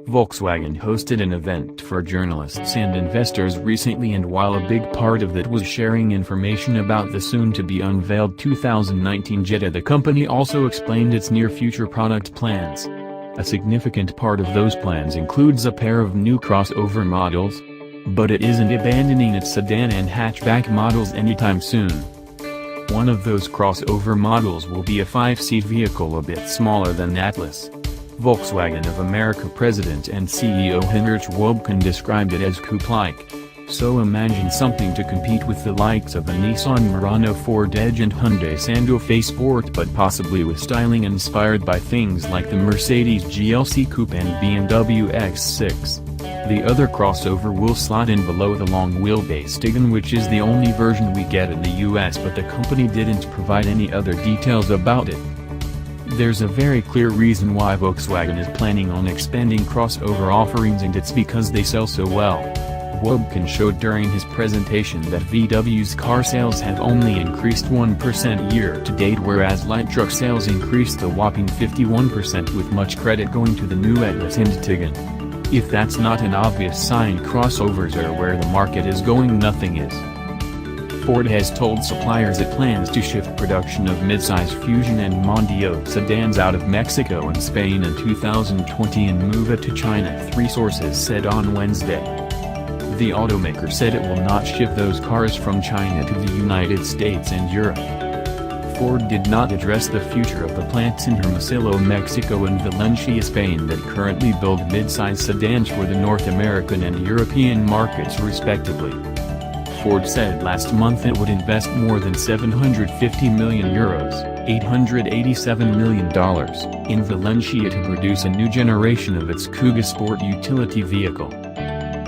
Volkswagen hosted an event for journalists and investors recently, and while a big part of that was sharing information about the soon-to-be-unveiled 2019 Jetta, the company also explained its near-future product plans. A significant part of those plans includes a pair of new crossover models, but it isn't abandoning its sedan and hatchback models anytime soon. One of those crossover models will be a 5-seat vehicle a bit smaller than Atlas. Volkswagen of America President and CEO Heinrich Wobken described it as coupe-like. So imagine something to compete with the likes of a Nissan Murano, Ford Edge and Hyundai Santa Fe Sport, but possibly with styling inspired by things like the Mercedes GLC Coupe and BMW X6. The other crossover will slot in below the long-wheelbase Tigan, which is the only version we get in the US, but the company didn't provide any other details about it. There's a very clear reason why Volkswagen is planning on expanding crossover offerings, and it's because they sell so well. Wobken showed during his presentation that VW's car sales have only increased 1% year-to-date, whereas light truck sales increased a whopping 51%, with much credit going to the new Atlas and Tigan. If that's not an obvious sign crossovers are where the market is going, nothing is. Ford has told suppliers it plans to shift production of midsize Fusion and Mondeo sedans out of Mexico and Spain in 2020 and move it to China, 3 sources said on Wednesday. The automaker said it will not ship those cars from China to the United States and Europe. Ford did not address the future of the plants in Hermosillo, Mexico and Valencia, Spain that currently build midsize sedans for the North American and European markets respectively. Ford said last month it would invest more than €750 million $887 million in Valencia to produce a new generation of its Kuga sport utility vehicle.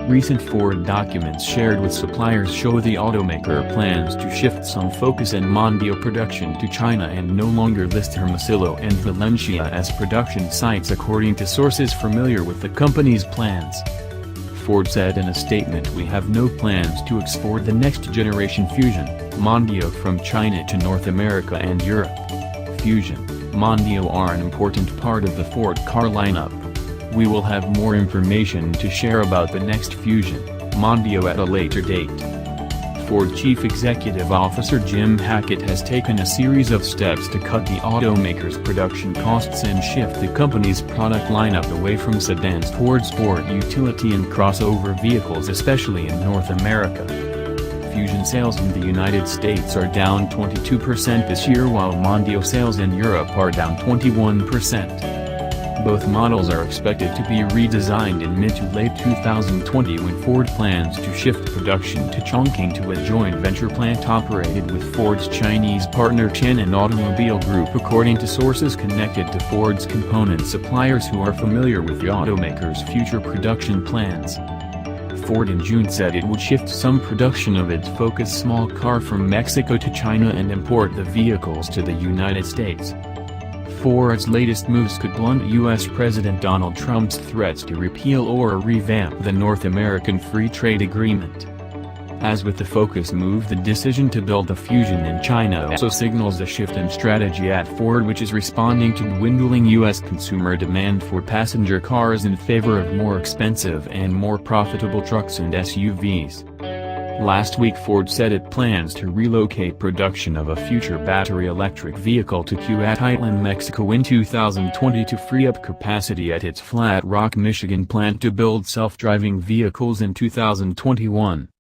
Recent Ford documents shared with suppliers show the automaker plans to shift some Focus and Mondeo production to China and no longer list Hermosillo and Valencia as production sites, according to sources familiar with the company's plans. Ford said in a statement, "We have no plans to export the next generation Fusion, Mondeo from China to North America and Europe. Fusion, Mondeo are an important part of the Ford car lineup. We will have more information to share about the next Fusion, Mondeo at a later date." Ford Chief Executive Officer Jim Hackett has taken a series of steps to cut the automaker's production costs and shift the company's product lineup away from sedans towards sport utility and crossover vehicles, especially in North America. Fusion sales in the United States are down 22% this year, while Mondeo sales in Europe are down 21%. Both models are expected to be redesigned in mid to late 2020, when Ford plans to shift production to Chongqing to a joint venture plant operated with Ford's Chinese partner Chenan Automobile Group, according to sources connected to Ford's component suppliers who are familiar with the automaker's future production plans. Ford in June said it would shift some production of its Focus small car from Mexico to China and import the vehicles to the United States. Ford's latest moves could blunt U.S. President Donald Trump's threats to repeal or revamp the North American Free Trade Agreement. As with the Focus move, the decision to build the Fusion in China also signals a shift in strategy at Ford, which is responding to dwindling U.S. consumer demand for passenger cars in favor of more expensive and more profitable trucks and SUVs. Last week Ford said it plans to relocate production of a future battery electric vehicle to Cuautitlán, Mexico in 2020 to free up capacity at its Flat Rock, Michigan plant to build self-driving vehicles in 2021.